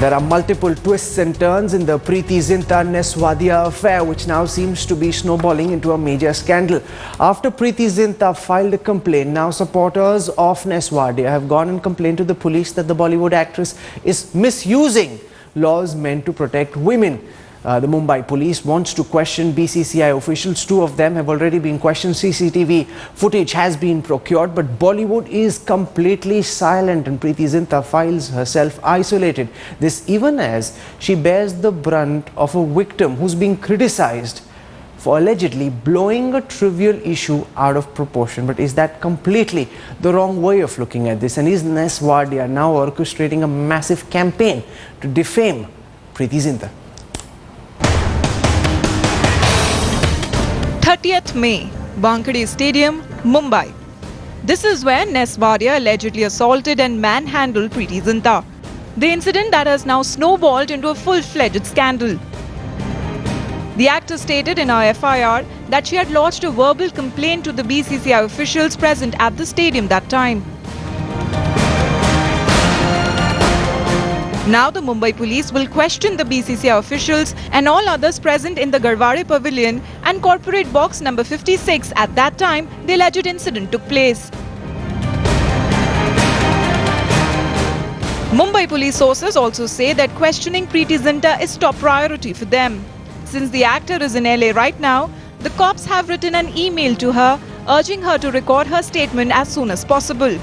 There are multiple twists and turns in the Preity Zinta Ness Wadia affair, which now seems to be snowballing into a major scandal. After Preity Zinta filed a complaint, now supporters of Ness Wadia have gone and complained to the police that the Bollywood actress is misusing laws meant to protect women. The Mumbai police wants to question BCCI officials. Two of them have already been questioned. CCTV footage has been procured, but Bollywood is completely silent and Preity Zinta files herself isolated. This even as she bears the brunt of a victim who's being criticized for allegedly blowing a trivial issue out of proportion. But is that completely the wrong way of looking at this? And is Ness Wadia now orchestrating a massive campaign to defame Preity Zinta? 30th May, Wankhede Stadium, Mumbai. This is where Ness Wadia allegedly assaulted and manhandled Preity Zinta. The incident that has now snowballed into a full-fledged scandal. The actor stated in her FIR that she had lodged a verbal complaint to the BCCI officials present at the stadium that time. Now the Mumbai police will question the BCCI officials and all others present in the Garwade Pavilion and corporate box number 56 at that time the alleged incident took place. Mumbai police sources also say that questioning Preity Zinta is top priority for them. Since the actor is in LA right now, the cops have written an email to her urging her to record her statement as soon as possible.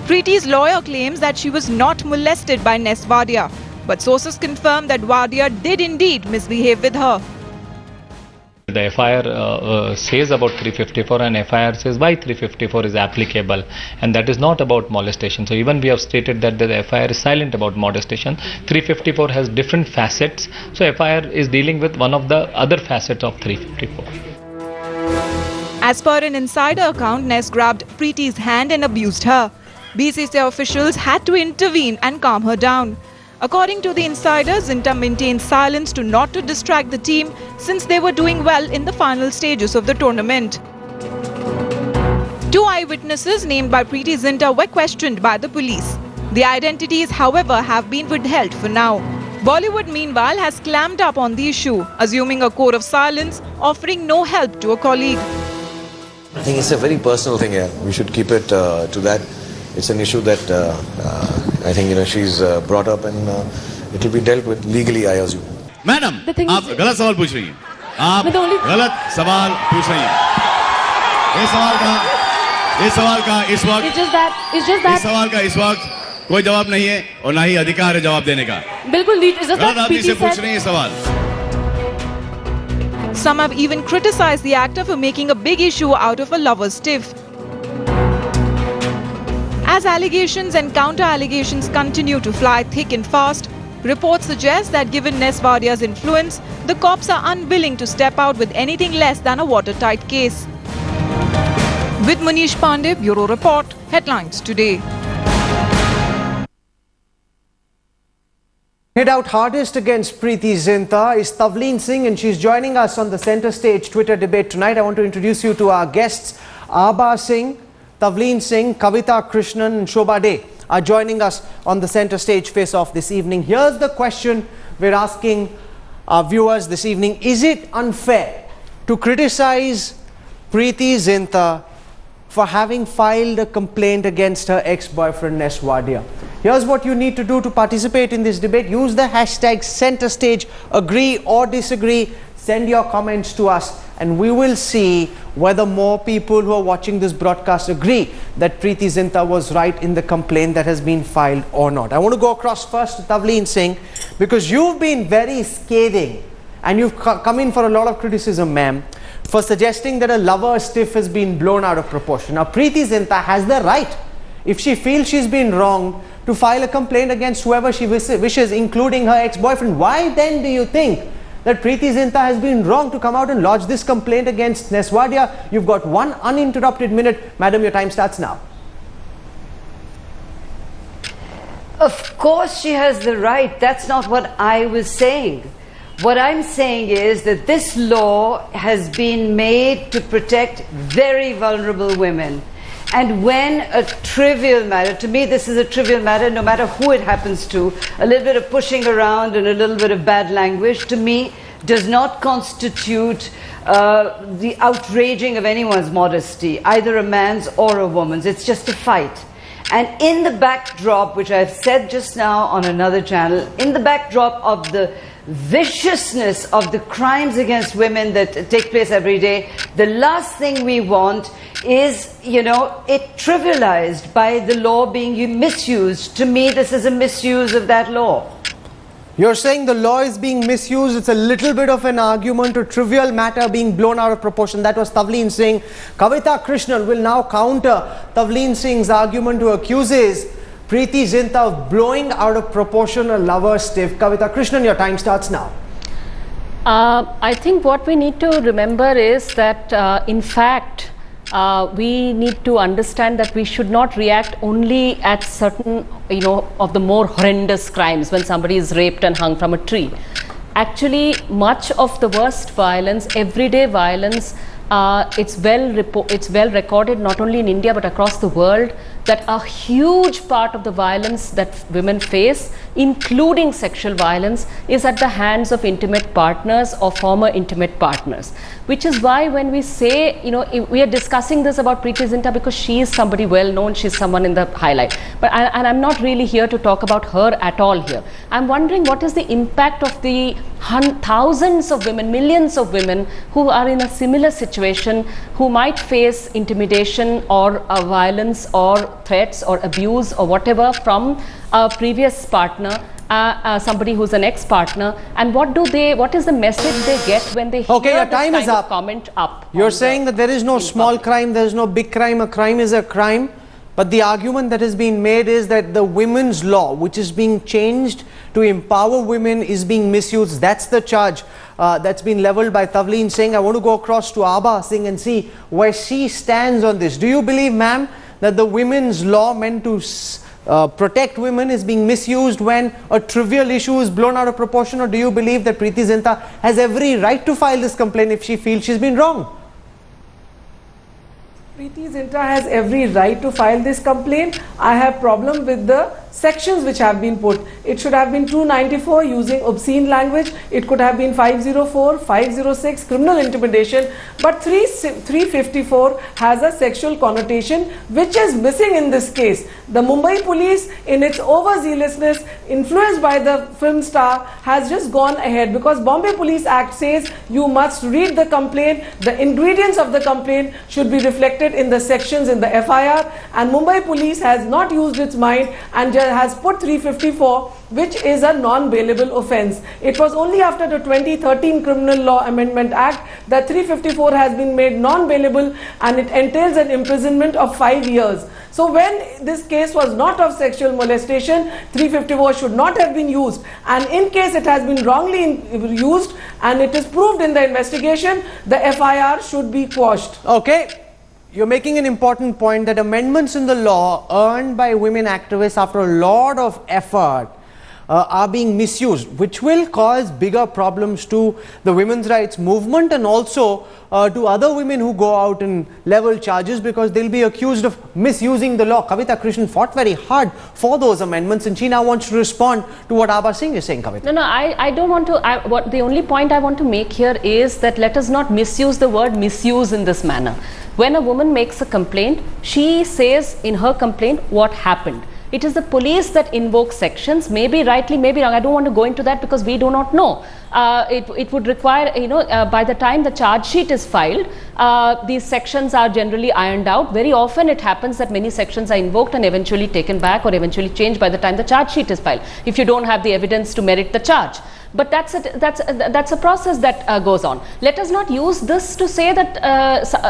Preeti's lawyer claims that she was not molested by Ness Wadia, but sources confirm that Wadia did indeed misbehave with her. The FIR says about 354 and FIR says why 354 is applicable, and that is not about molestation. So even we have stated that the FIR is silent about molestation. 354 has different facets, so FIR is dealing with one of the other facets of 354. As per an insider account, Ness grabbed Preeti's hand and abused her. BCCI officials had to intervene and calm her down. According to the insider, Zinta maintained silence not to distract the team since they were doing well in the final stages of the tournament. Two eyewitnesses named by Preity Zinta were questioned by the police. The identities, however, have been withheld for now. Bollywood, meanwhile, has clammed up on the issue, assuming a code of silence, offering no help to a colleague. I think it's a very personal thing here. We should keep it to that. It's an issue that I think she's brought up and it will be dealt with legally, I assume. Madam, आप गलत सवाल पूछ रही हैं. आप गलत सवाल पूछ रही हैं. इस सवाल का इस वक्त इस सवाल का इस वक्त कोई जवाब नहीं है और ना ही अधिकार है जवाब देने का. बिल्कुल गलत आदमी से पूछ रही हैं सवाल. Some have even criticized the actor for making a big issue out of a lover's tiff. As allegations and counter-allegations continue to fly thick and fast, reports suggest that given Ness Wadia's influence, the cops are unwilling to step out with anything less than a watertight case. With Manish Pandey, Bureau Report, Headlines Today. Hit out hardest against Preity Zinta is Tavleen Singh, and she's joining us on the center stage Twitter debate tonight. I want to introduce you to our guests. Abha Singh, Tavleen Singh, Kavita Krishnan and Shobha Dey are joining us on the center stage face-off this evening. Here's the question we're asking our viewers this evening. Is it unfair to criticize Preity Zinta for having filed a complaint against her ex-boyfriend Ness Wadia? Here's what you need to do to participate in this debate. Use the hashtag #CenterStage. Agree or disagree. Send your comments to us and we will see whether more people who are watching this broadcast agree that Preity Zinta was right in the complaint that has been filed or not. I want to go across first to Tavleen Singh, because you've been very scathing and you've come in for a lot of criticism, ma'am, for suggesting that a lover's tiff has been blown out of proportion. Now, Preity Zinta has the right, if she feels she's been wrong, to file a complaint against whoever she wishes, including her ex-boyfriend. Why then do you think that Preity Zinta has been wrong to come out and lodge this complaint against Ness Wadia? You've got one uninterrupted minute. Madam, your time starts now. Of course she has the right. That's not what I was saying. What I'm saying is that this law has been made to protect very vulnerable women. And when a trivial matter, to me this is a trivial matter, no matter who it happens to, a little bit of pushing around and a little bit of bad language, to me, does not constitute the outraging of anyone's modesty, either a man's or a woman's. It's just a fight. And in the backdrop, which I've said just now on another channel, in the backdrop of the viciousness of the crimes against women that take place every day, the last thing we want is, you know, it trivialized by the law being misused. To me, this is a misuse of that law. You're saying the law is being misused. It's a little bit of an argument, a trivial matter being blown out of proportion. That was Tavleen Singh. Kavita Krishnan will now counter Tavleen Singh's argument, who accuses Preity Zinta of blowing out of proportion a lover's stiff. Kavita Krishnan, your time starts now. I think what we need to remember is that in fact we need to understand that we should not react only at certain, of the more horrendous crimes, when somebody is raped and hung from a tree. Actually, much of the worst violence, everyday violence, it's well recorded not only in India but across the world, that a huge part of the violence that women face, including sexual violence, is at the hands of intimate partners or former intimate partners. Which is why when we say, we are discussing this about Preity Zinta because she is somebody well known, she's someone in the highlight. But and I'm not really here to talk about her at all here. I'm wondering what is the impact of the thousands of women, millions of women who are in a similar situation, who might face intimidation or violence or threats or abuse or whatever from a previous partner, somebody who's an ex-partner, and what is the message they get when they hear your this time kind is of up. comment up? You're saying that there is no small crime, there is no big crime, a crime is a crime. But the argument that has been made is that the women's law, which is being changed to empower women, is being misused. That's the charge that's been leveled by Tavleen Singh. I want to go across to Abha Singh and see where she stands on this. Do you believe, ma'am, that the women's law meant to protect women is being misused when a trivial issue is blown out of proportion? Or do you believe that Preity Zinta has every right to file this complaint if she feels she's been wrong? Preity Zinta has every right to file this complaint. I have problem with the sections which have been put. It should have been 294, using obscene language. It could have been 504, 506, criminal intimidation. But 354 has a sexual connotation, which is missing in this case. The Mumbai police, in its overzealousness, influenced by the film star, has just gone ahead, because Bombay Police Act says you must read the complaint. The ingredients of the complaint should be reflected in the sections in the FIR, and Mumbai police has not used its mind and has put 354, which is a non-bailable offence. It was only after the 2013 Criminal Law Amendment Act that 354 has been made non-bailable, and it entails an imprisonment of 5 years. So when this case was not of sexual molestation, 354 should not have been used, and in case it has been wrongly used and it is proved in the investigation, the FIR should be quashed. Okay. You're making an important point that amendments in the law earned by women activists after a lot of effort are being misused, which will cause bigger problems to the women's rights movement and also to other women who go out and level charges, because they'll be accused of misusing the law. Kavita Krishnan fought very hard for those amendments, and she now wants to respond to what Abha Singh is saying. Kavita. No, I don't want to. The only point I want to make here is that let us not misuse the word misuse in this manner. When a woman makes a complaint, she says in her complaint what happened. It is the police that invoke sections, maybe rightly, maybe wrong. I don't want to go into that because we do not know. It would require, by the time the charge sheet is filed, these sections are generally ironed out. Very often it happens that many sections are invoked and eventually taken back or eventually changed by the time the charge sheet is filed, if you don't have the evidence to merit the charge. But that's a process that goes on. Let us not use this to say that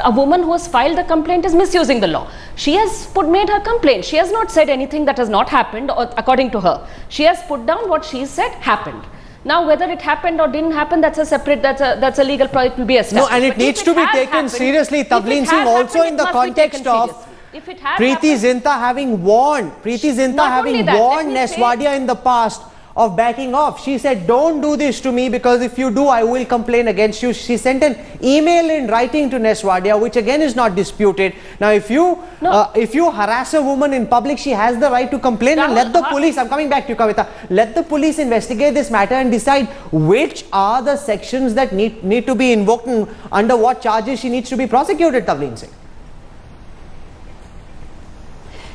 a woman who has filed a complaint is misusing the law. She has made her complaint. She has not said anything that has not happened, or according to her. She has put down what she said happened. Now, whether it happened or didn't happen, that's a separate, that's a legal problem. It will be established. No, and it needs to be taken seriously. Tavleen Singh, also in the context of Preity Zinta having warned, Ness Wadia in the past of backing off. She said, don't do this to me, because if you do, I will complain against you. She sent an email in writing to Ness Wadia, which again is not disputed. Now, if you harass a woman in public, she has the right to complain, and let the police, I'm coming back to you, Kavita, let the police investigate this matter and decide which are the sections that need to be invoked and under what charges she needs to be prosecuted, Tavleen Singh.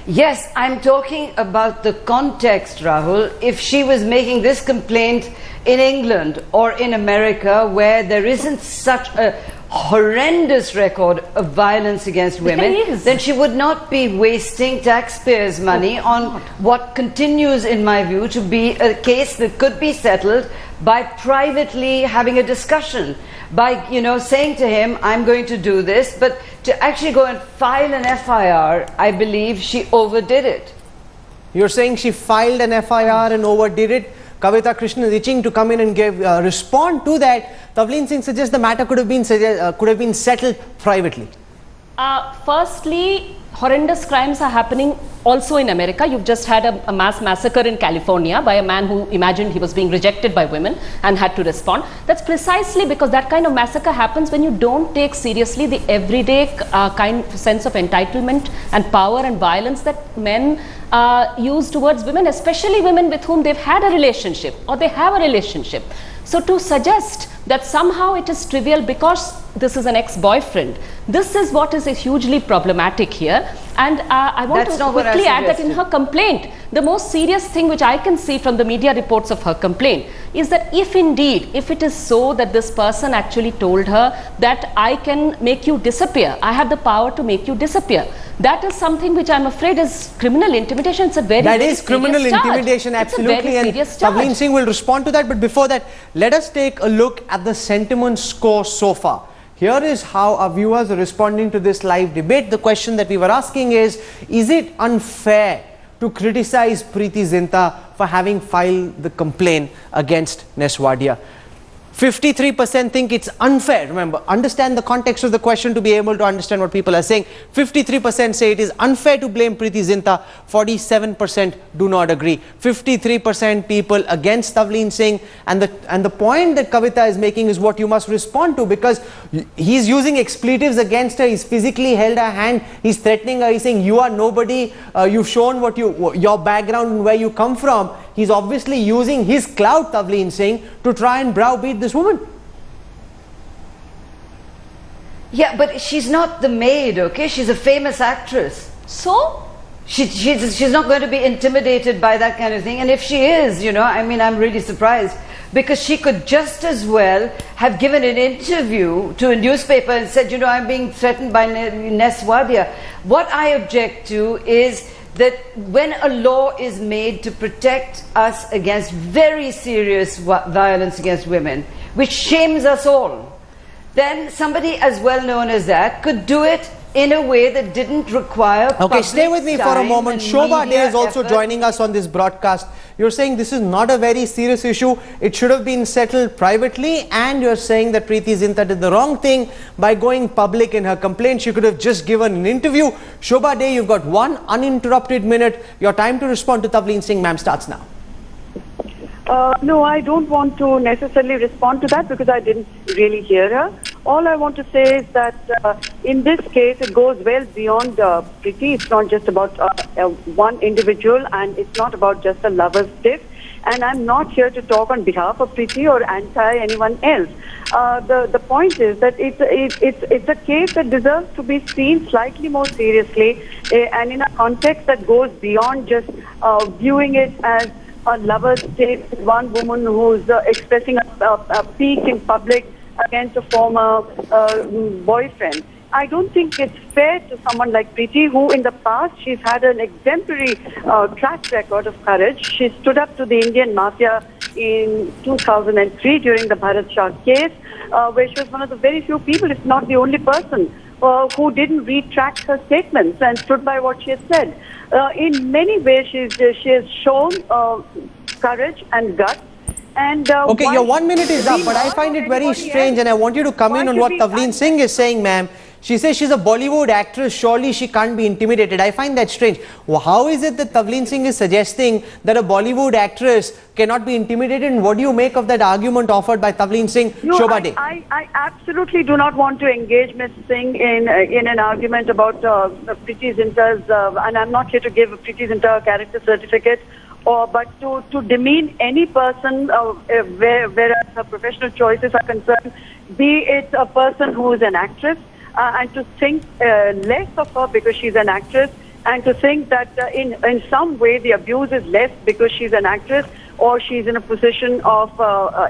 Yes, I'm talking about the context, Rahul. If she was making this complaint in England or in America, where there isn't such a horrendous record of violence against women, then she would not be wasting taxpayers' money on what continues, in my view, to be a case that could be settled by privately having a discussion, by, you know, saying to him, I'm going to do this, but to actually go and file an FIR, I believe she overdid it. You're saying she filed an FIR and overdid it? Kavita Krishnan is itching to come in and respond to that. Tavleen Singh suggests the matter could have been settled privately. Firstly, horrendous crimes are happening also in America. You've just had a mass massacre in California by a man who imagined he was being rejected by women and had to respond. That's precisely because that kind of massacre happens when you don't take seriously the everyday sense of entitlement and power and violence that men use towards women, especially women with whom they've had a relationship or they have a relationship. So to suggest that somehow it is trivial because this is an ex-boyfriend, this is what is hugely problematic here. And I want to quickly add that in her complaint, the most serious thing which I can see from the media reports of her complaint is that if it is so that this person actually told her that I can make you disappear, I have the power to make you disappear, that is something which I'm afraid is criminal intimidation. It's a very, that is criminal intimidation, absolutely, and Tavleen Singh will respond to that. But before that, let us take a look at the sentiment score so far. Here is how our viewers are responding to this live debate. The question that we were asking is it unfair to criticize Preity Zinta for having filed the complaint against Ness Wadia? 53% think it's unfair. Remember, understand the context of the question to be able to understand what people are saying. 53% say it is unfair to blame Preity Zinta. 47% do not agree. 53% people against Tavleen Singh. And the point that Kavita is making is what you must respond to, because he's using expletives against her. He's physically held her hand. He's threatening her. He's saying, you are nobody. You've shown what your background and where you come from. He's obviously using his clout, Tavleen Singh, to try and browbeat this woman. Yeah, but she's not the maid, okay? She's a famous actress. So? She's not going to be intimidated by that kind of thing. And if she is, you know, I mean, I'm really surprised. Because she could just as well have given an interview to a newspaper and said, you know, I'm being threatened by Ness Wadia. What I object to is that when a law is made to protect us against very serious violence against women, which shames us all, then somebody as well known as that could do it in a way that didn't require Okay, stay with me for a moment. Shobha Day is also joining us on this broadcast. You're saying this is not a very serious issue. It should have been settled privately, and you're saying that Preity Zinta did the wrong thing by going public in her complaint. She could have just given an interview. Shobha Day, you've got 1 uninterrupted minute. Your time to respond to Tavleen Singh, ma'am, starts now. No, I don't want to necessarily respond to that because I didn't really hear her. All I want to say is that in this case, it goes well beyond Preity. It's not just about one individual, and it's not about just a lover's tiff. And I'm not here to talk on behalf of Preity or anti anyone else. The point is that it's a case that deserves to be seen slightly more seriously and in a context that goes beyond just viewing it as a lover's tiff, one woman who's expressing a pique in public against a former boyfriend. I don't think it's fair to someone like Preity, who in the past she's had an exemplary track record of courage. She stood up to the Indian mafia in 2003 during the Bharat Shah case, where she was one of the very few people, if not the only person, who didn't retract her statements and stood by what she had said. In many ways, she has shown courage and guts. And, okay, your 1 minute is up, but I find it very strange, and I want you to come in on what Tavleen Singh is saying, ma'am. She says she's a Bollywood actress, surely she can't be intimidated. I find that strange. How is it that Tavleen Singh is suggesting that a Bollywood actress cannot be intimidated, and what do you make of that argument offered by Tavleen Singh? No, Shobha Day. I absolutely do not want to engage Ms. Singh in an argument about Preity Zinta's, and I'm not here to give Preity Zinta a character certificate, but to demean any person whereas her professional choices are concerned, be it a person who is an actress, and to think less of her because she's an actress, and to think that in some way the abuse is less because she's an actress, or she's in a position of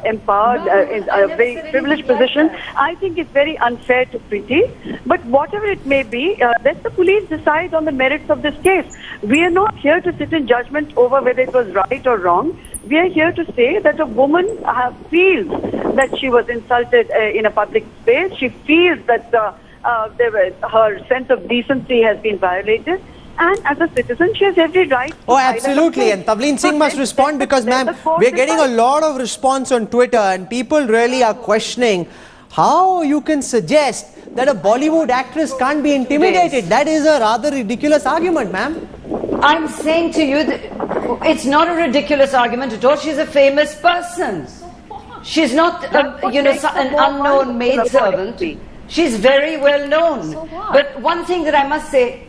empowered, in a very privileged position. I think it's very unfair to Preity. But whatever it may be, let the police decide on the merits of this case. We are not here to sit in judgment over whether it was right or wrong. We are here to say that a woman feels that she was insulted in a public space. She feels that her sense of decency has been violated. And as a citizen, she has every right to absolutely. And Tavleen Singh must respond because, ma'am, we're getting a lot of response on Twitter and people really are questioning how you can suggest that a Bollywood actress can't be intimidated. That is a rather ridiculous argument, ma'am. I'm saying to you that it's not a ridiculous argument at all. She's a famous person. She's not, an unknown maidservant. She's very well known. But one thing that I must say,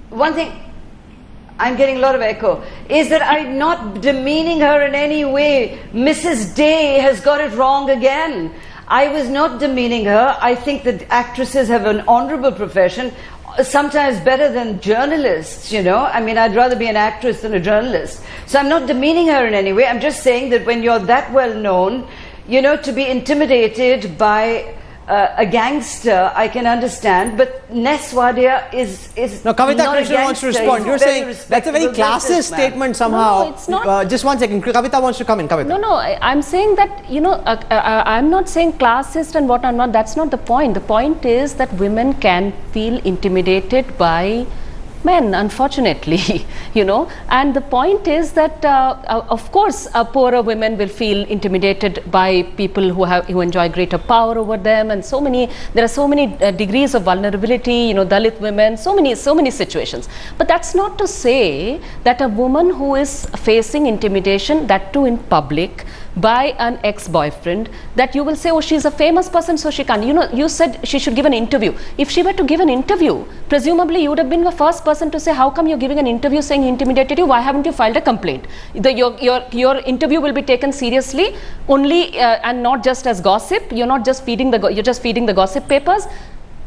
I'm getting a lot of echo, is that I'm not demeaning her in any way. Mrs. Day has got it wrong again. I was not demeaning her. I think that actresses have an honorable profession, sometimes better than journalists, I mean, I'd rather be an actress than a journalist. So I'm not demeaning her in any way. I'm just saying that when you're that well known, to be intimidated by a gangster, I can understand, but Ness Wadia is now, Kavita not Krishnan wants to respond. You're saying that's a very classist statement somehow. No, it's not. Just 1 second. Kavita wants to come in. Kavita. No, I'm saying that, I'm not saying classist and what I'm not. That's not the point. The point is that women can feel intimidated by men, unfortunately, and the point is that of course poorer women will feel intimidated by people who enjoy greater power over them, and there are so many degrees of vulnerability, Dalit women, so many situations. But that's not to say that a woman who is facing intimidation, that too in public, by an ex-boyfriend, that you will say, oh, she's a famous person, so she can't. You said she should give an interview. If she were to give an interview, presumably you would have been the first person to say, how come you're giving an interview saying he intimidated you? Why haven't you filed a complaint? Your interview will be taken seriously only and not just as gossip. You're just feeding the gossip papers.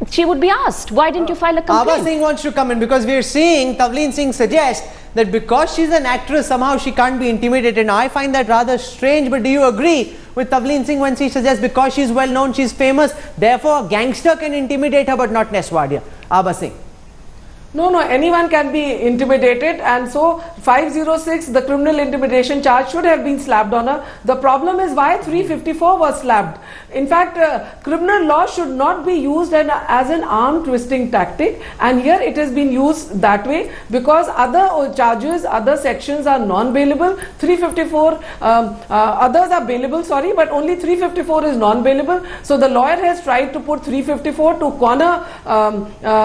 She would be asked, why didn't you file a complaint? Abha Singh wants to come in because we're seeing Tavleen Singh suggest that because she's an actress, somehow she can't be intimidated. Now, I find that rather strange, but do you agree with Tavleen Singh when she suggests because she's well known, she's famous, therefore a gangster can intimidate her, but not Ness Wadia? Abha Singh. No, anyone can be intimidated, and so 506, the criminal intimidation charge, should have been slapped on her. The problem is why 354 was slapped. In fact, criminal law should not be used as an arm twisting tactic, and here it has been used that way because other charges, other sections are non-bailable. 354, others are bailable, but only 354 is non-bailable. So the lawyer has tried to put 354 to corner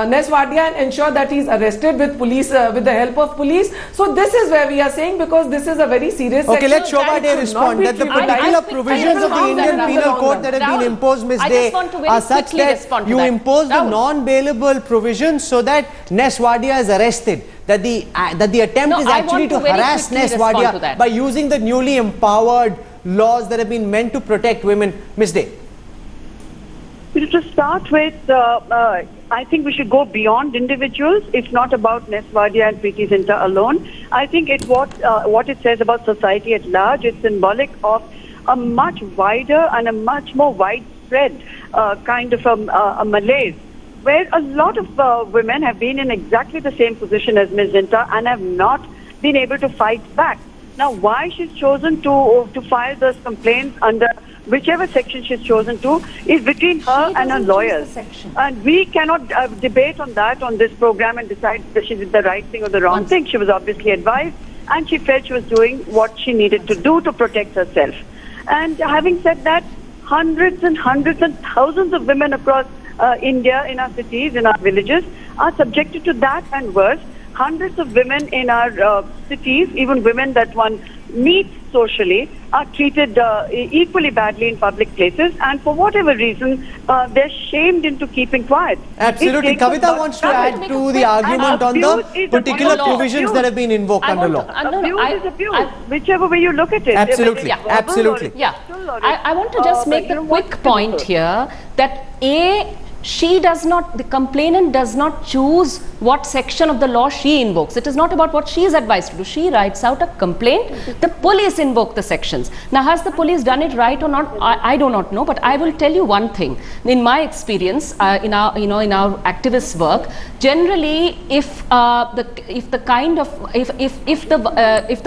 Ness Wadia and ensure that he's arrested with police, with the help of police. So this is where we are saying, because this is a very serious section. Okay, let Shobha Day respond that the particular provisions of the Indian Penal Code that have been imposed, Ms. Day, are such that you impose the non-bailable provisions so that Ness Wadia is arrested. That the attempt is actually to harass Ness Wadia by using the newly empowered laws that have been meant to protect women. Ms. Day. To start with, I think we should go beyond individuals. It's not about Ness Wadia and Preity Zinta alone. I think what it says about society at large is symbolic of a much wider and a much more widespread kind of a malaise, where a lot of women have been in exactly the same position as Ms. Zinta and have not been able to fight back. Now, why she's chosen to file those complaints under whichever section she's chosen to is between her and her lawyers. And we cannot debate on that on this program and decide that she did the right thing or the wrong thing. She was obviously advised and she felt she was doing what she needed to do to protect herself. And having said that, hundreds and thousands of women across India, in our cities, in our villages, are subjected to that and worse. Hundreds of women in our cities, even women that one meets socially, are treated equally badly in public places, and for whatever reason, they're shamed into keeping quiet. Absolutely. Kavita wants to add to the argument on the particular provisions that have been invoked under law. Abuse is abuse, whichever way you look at it. Absolutely. Absolutely. Yeah. I want to just make the quick point here that she does not, the complainant does not choose what section of the law she invokes. It is not about what she is advised to do. She writes out a complaint. The police invoke the sections. Now, has the police done it right or not? I do not know, but I will tell you one thing. In my experience, in our activist work, generally, if the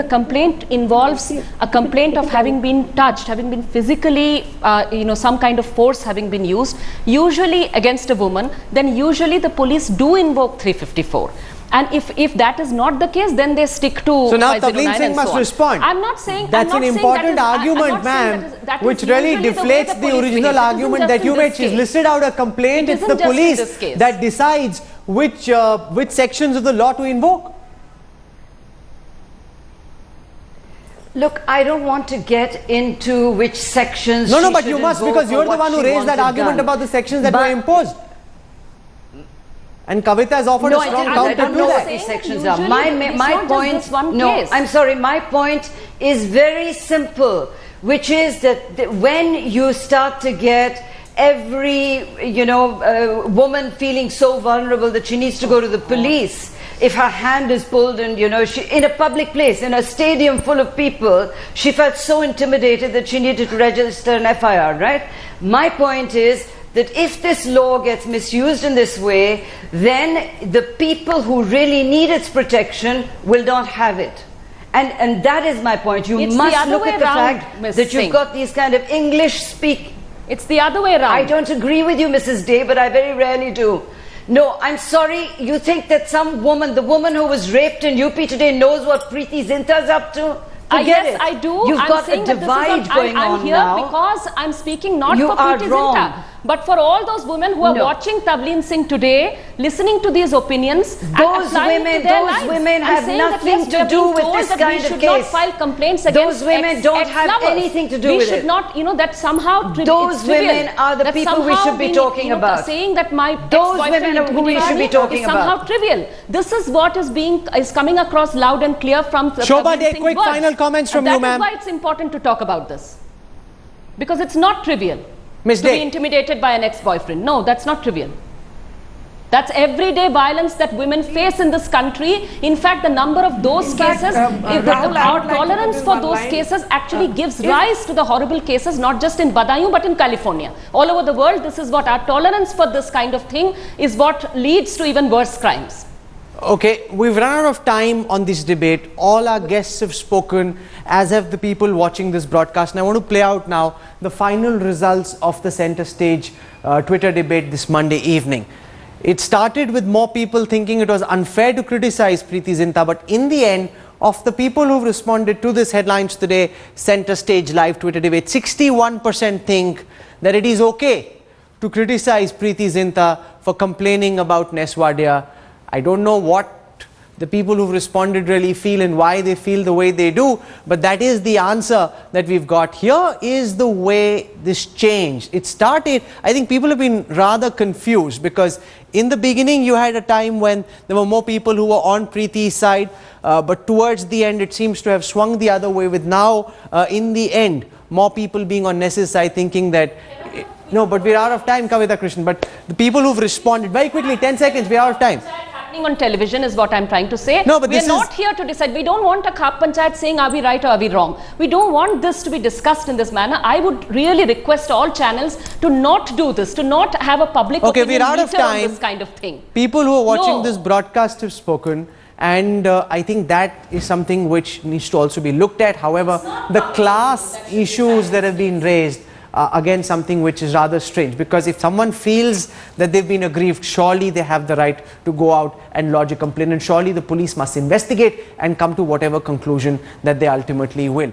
complaint involves a complaint of having been touched, having been physically, some kind of force having been used, usually against a woman, then usually the police do invoke 354. And if that is not the case, then they stick to. So now Tavleen Singh must respond. I'm not saying that's an important argument, ma'am, which really deflates the original argument that you made. She's listed out a complaint. It's the police that decides which sections of the law to invoke. Look, I don't want to get into which sections. No, but you must, because you're the one who raised that argument about the sections that were imposed. And Kavita has offered a strong counter to that. I don't know what these sections are. My point, I'm sorry, my point is very simple, which is that when you start to get every, woman feeling so vulnerable that she needs to go to the police, if her hand is pulled and, she, in a public place, in a stadium full of people, she felt so intimidated that she needed to register an FIR, right? My point is that if this law gets misused in this way, then the people who really need its protection will not have it. And that is my point. You must look at the fact that you've got these kind of English speak. It's the other way around. I don't agree with you, Mrs. Day, but I very rarely do. No, I'm sorry, you think that some woman, the woman who was raped in UP today, knows what Preity Zinta is up to? Yes, I do. You've got a divide going on now. I'm here because I'm speaking not for Preity Zinta, but for all those women who are watching Tavleen Singh today, listening to these opinions, those women have nothing to do with this kind of case. We should not file complaints against those women don't have anything to do with it. We should not, that somehow those women are the people we should be talking about. Saying that my those women are who we should be talking about. Somehow trivial. This is what is coming across loud and clear from Shobha Day, quick final comments from you, ma'am. That is why it's important to talk about this, because it's not trivial. Ms. To be intimidated by an ex-boyfriend. No, that's not trivial. That's everyday violence that women face in this country. In fact, the number of those cases, our tolerance for those cases actually gives rise to the horrible cases, not just in Badaयूं, but in California. All over the world, this is what our tolerance for this kind of thing is, what leads to even worse crimes. Okay, we've run out of time on this debate. All our guests have spoken, as have the people watching this broadcast. And I want to play out now the final results of the Center Stage Twitter debate this Monday evening. It started with more people thinking it was unfair to criticize Preity Zinta, but in the end, of the people who've responded to this Headlines Today Center Stage live Twitter debate, 61% think that it is okay to criticize Preity Zinta for complaining about Ness Wadia. I don't know what the people who've responded really feel and why they feel the way they do, but that is the answer that we've got. Here is the way this changed. It started, I think people have been rather confused, because in the beginning you had a time when there were more people who were on Preeti's side, but towards the end it seems to have swung the other way, with now in the end more people being on Ness's side, thinking that no, but we're out of time, Kavita Krishnan. But the people who've responded, very quickly, 10 seconds, we're out of time. On television is what I'm trying to say. No, but we're not here to decide. We don't want a Khap Panchayat saying are we right or are we wrong. We don't want this to be discussed in this manner. I would really request all channels to not do this, to not have a public opinion we're out of time. On this kind of thing. People who are watching this broadcast have spoken, and I think that is something which needs to also be looked at. However, the class issues that have been raised, again, something which is rather strange, because if someone feels that they've been aggrieved, surely they have the right to go out and lodge a complaint, and surely the police must investigate and come to whatever conclusion that they ultimately will.